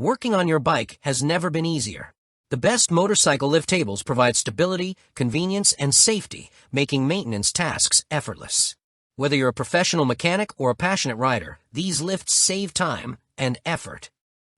Working on your bike has never been easier. The best motorcycle lift tables provide stability, convenience, and safety, making maintenance tasks effortless. Whether you're a professional mechanic or a passionate rider, these lifts save time and effort.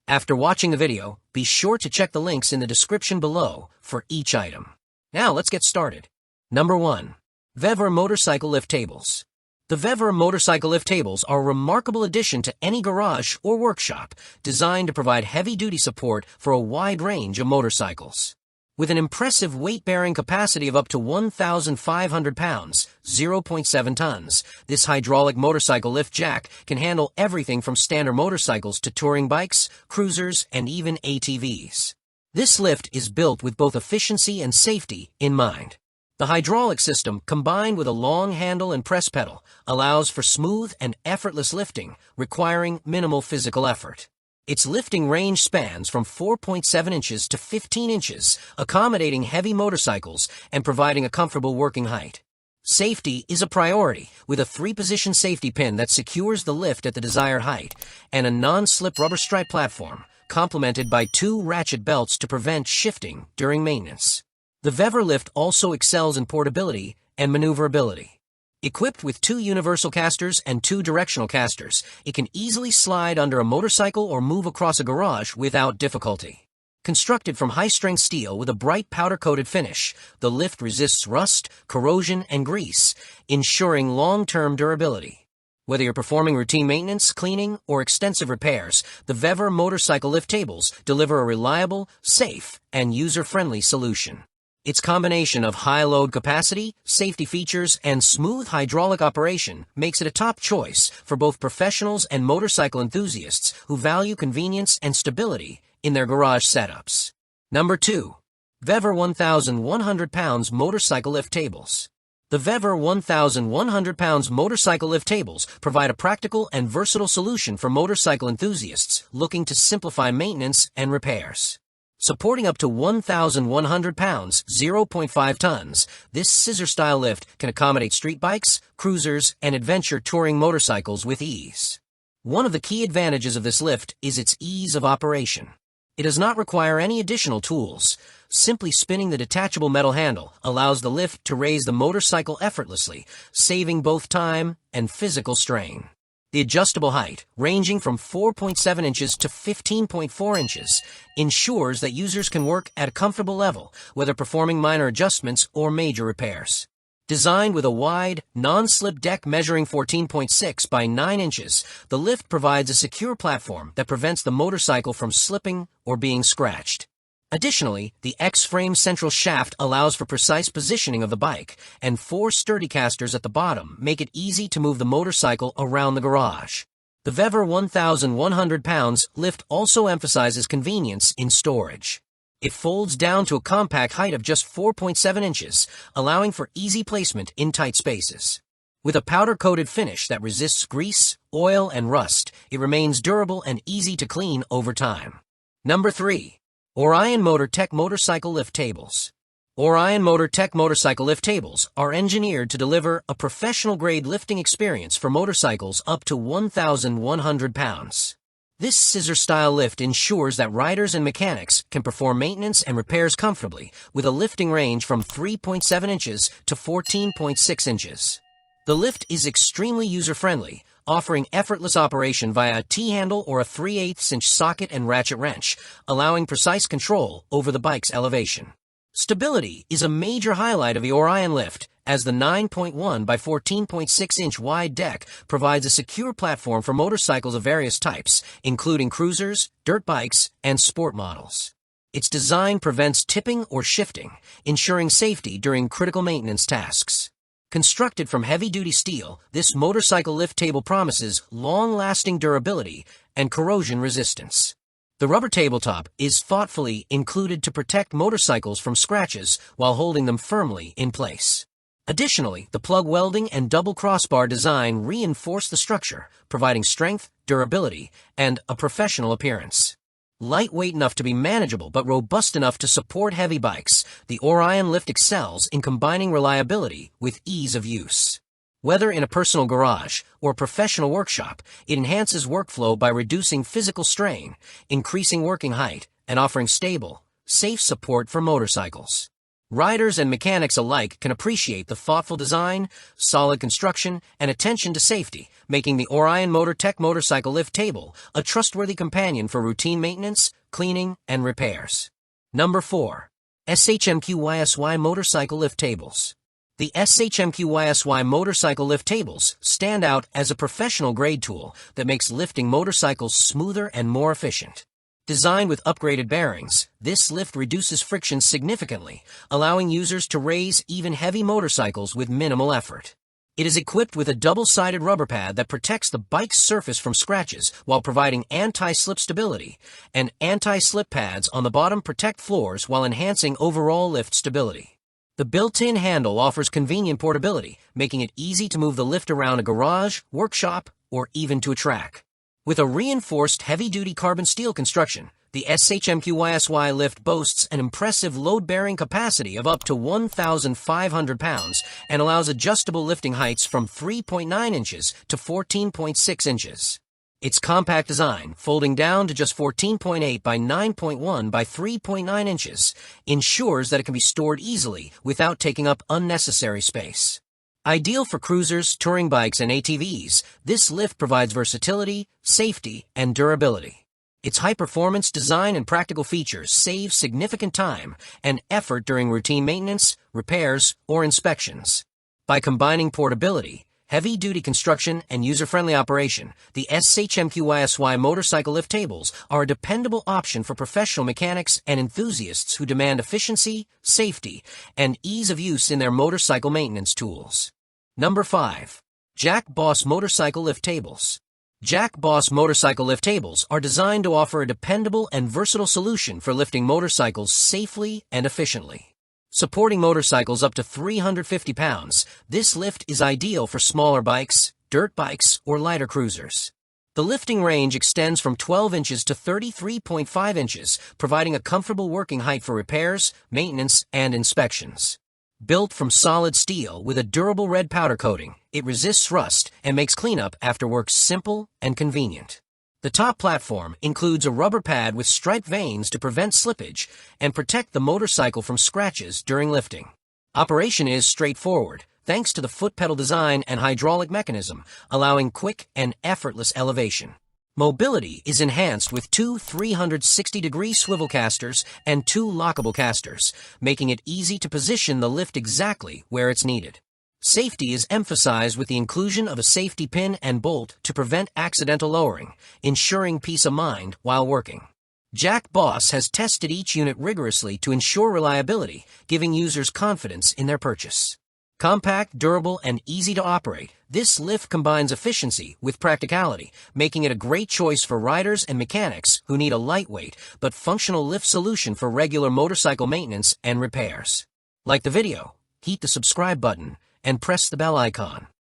After watching the video, be sure to check the links in the description below for each item. Now let's get started. Number 1. VEVOR Motorcycle Lift Tables. The VEVOR motorcycle lift tables are a remarkable addition to any garage or workshop, designed to provide heavy-duty support for a wide range of motorcycles. With an impressive weight-bearing capacity of up to 1,500 pounds, 0.7 tons, this hydraulic motorcycle lift jack can handle everything from standard motorcycles to touring bikes, cruisers, and even ATVs. This lift is built with both efficiency and safety in mind. The hydraulic system, combined with a long handle and press pedal, allows for smooth and effortless lifting, requiring minimal physical effort. Its lifting range spans from 4.7 inches to 15 inches, accommodating heavy motorcycles and providing a comfortable working height. Safety is a priority, with a 3-position safety pin that secures the lift at the desired height, and a non-slip rubber stripe platform, complemented by 2 ratchet belts to prevent shifting during maintenance. The VEVOR lift also excels in portability and maneuverability. Equipped with 2 universal casters and 2 directional casters, it can easily slide under a motorcycle or move across a garage without difficulty. Constructed from high-strength steel with a bright powder-coated finish, the lift resists rust, corrosion, and grease, ensuring long-term durability. Whether you're performing routine maintenance, cleaning, or extensive repairs, the VEVOR motorcycle lift tables deliver a reliable, safe, and user-friendly solution. Its combination of high load capacity, safety features, and smooth hydraulic operation makes it a top choice for both professionals and motorcycle enthusiasts who value convenience and stability in their garage setups. Number 2. VEVOR 1,100 pounds motorcycle lift tables. The VEVOR 1,100 pounds motorcycle lift tables provide a practical and versatile solution for motorcycle enthusiasts looking to simplify maintenance and repairs. Supporting up to 1,100 pounds, 0.5 tons, this scissor-style lift can accommodate street bikes, cruisers, and adventure touring motorcycles with ease. One of the key advantages of this lift is its ease of operation. It does not require any additional tools. Simply spinning the detachable metal handle allows the lift to raise the motorcycle effortlessly, saving both time and physical strain. The adjustable height, ranging from 4.7 inches to 15.4 inches, ensures that users can work at a comfortable level, whether performing minor adjustments or major repairs. Designed with a wide, non-slip deck measuring 14.6 by 9 inches, the lift provides a secure platform that prevents the motorcycle from slipping or being scratched. Additionally, the X-frame central shaft allows for precise positioning of the bike, and 4 sturdy casters at the bottom make it easy to move the motorcycle around the garage. The VEVOR 1,100 pounds lift also emphasizes convenience in storage. It folds down to a compact height of just 4.7 inches, allowing for easy placement in tight spaces. With a powder-coated finish that resists grease, oil, and rust, it remains durable and easy to clean over time. Number 3. Orion MotorTech Motorcycle Lift Tables. Orion MotorTech motorcycle lift tables are engineered to deliver a professional-grade lifting experience for motorcycles up to 1,100 pounds. This scissor-style lift ensures that riders and mechanics can perform maintenance and repairs comfortably, with a lifting range from 3.7 inches to 14.6 inches. The lift is extremely user-friendly, offering effortless operation via a T-handle or a 3/8-inch socket and ratchet wrench, allowing precise control over the bike's elevation. Stability is a major highlight of the Orion lift, as the 9.1 by 14.6-inch wide deck provides a secure platform for motorcycles of various types, including cruisers, dirt bikes, and sport models. Its design prevents tipping or shifting, ensuring safety during critical maintenance tasks. Constructed from heavy-duty steel, this motorcycle lift table promises long-lasting durability and corrosion resistance. The rubber tabletop is thoughtfully included to protect motorcycles from scratches while holding them firmly in place. Additionally, the plug welding and double crossbar design reinforce the structure, providing strength, durability, and a professional appearance. Lightweight enough to be manageable but robust enough to support heavy bikes, the Orion lift excels in combining reliability with ease of use. Whether in a personal garage or professional workshop, it enhances workflow by reducing physical strain, increasing working height, and offering stable, safe support for motorcycles. Riders and mechanics alike can appreciate the thoughtful design, solid construction, and attention to safety, making the Orion MotorTech motorcycle lift table a trustworthy companion for routine maintenance, cleaning, and repairs. Number 4. SHMQYSY motorcycle lift tables. The SHMQYSY motorcycle lift tables stand out as a professional-grade tool that makes lifting motorcycles smoother and more efficient. Designed with upgraded bearings, this lift reduces friction significantly, allowing users to raise even heavy motorcycles with minimal effort. It is equipped with a double-sided rubber pad that protects the bike's surface from scratches while providing anti-slip stability, and anti-slip pads on the bottom protect floors while enhancing overall lift stability. The built-in handle offers convenient portability, making it easy to move the lift around a garage, workshop, or even to a track. With a reinforced heavy-duty carbon steel construction, the SHMQYSY lift boasts an impressive load-bearing capacity of up to 1,500 pounds and allows adjustable lifting heights from 3.9 inches to 14.6 inches. Its compact design, folding down to just 14.8 by 9.1 by 3.9 inches, ensures that it can be stored easily without taking up unnecessary space. Ideal for cruisers, touring bikes, and ATVs, this lift provides versatility, safety, and durability. Its high-performance design and practical features save significant time and effort during routine maintenance, repairs, or inspections. By combining portability, heavy-duty construction, and user-friendly operation, the SHMQYSY motorcycle lift tables are a dependable option for professional mechanics and enthusiasts who demand efficiency, safety, and ease of use in their motorcycle maintenance tools. Number 5. Jack Boss motorcycle lift tables. Jack Boss motorcycle lift tables are designed to offer a dependable and versatile solution for lifting motorcycles safely and efficiently. Supporting motorcycles up to 350 pounds, this lift is ideal for smaller bikes, dirt bikes, or lighter cruisers. The lifting range extends from 12 inches to 33.5 inches, providing a comfortable working height for repairs, maintenance, and inspections. Built from solid steel with a durable red powder coating, it resists rust and makes cleanup after work simple and convenient. The top platform includes a rubber pad with striped vanes to prevent slippage and protect the motorcycle from scratches during lifting. Operation is straightforward, thanks to the foot pedal design and hydraulic mechanism, allowing quick and effortless elevation. Mobility is enhanced with two 360-degree swivel casters and two lockable casters, making it easy to position the lift exactly where it's needed. Safety is emphasized with the inclusion of a safety pin and bolt to prevent accidental lowering, ensuring peace of mind while working. Jack Boss has tested each unit rigorously to ensure reliability, giving users confidence in their purchase. Compact, durable, and easy to operate, this lift combines efficiency with practicality, making it a great choice for riders and mechanics who need a lightweight but functional lift solution for regular motorcycle maintenance and repairs. Like the video, hit the subscribe button, and press the bell icon.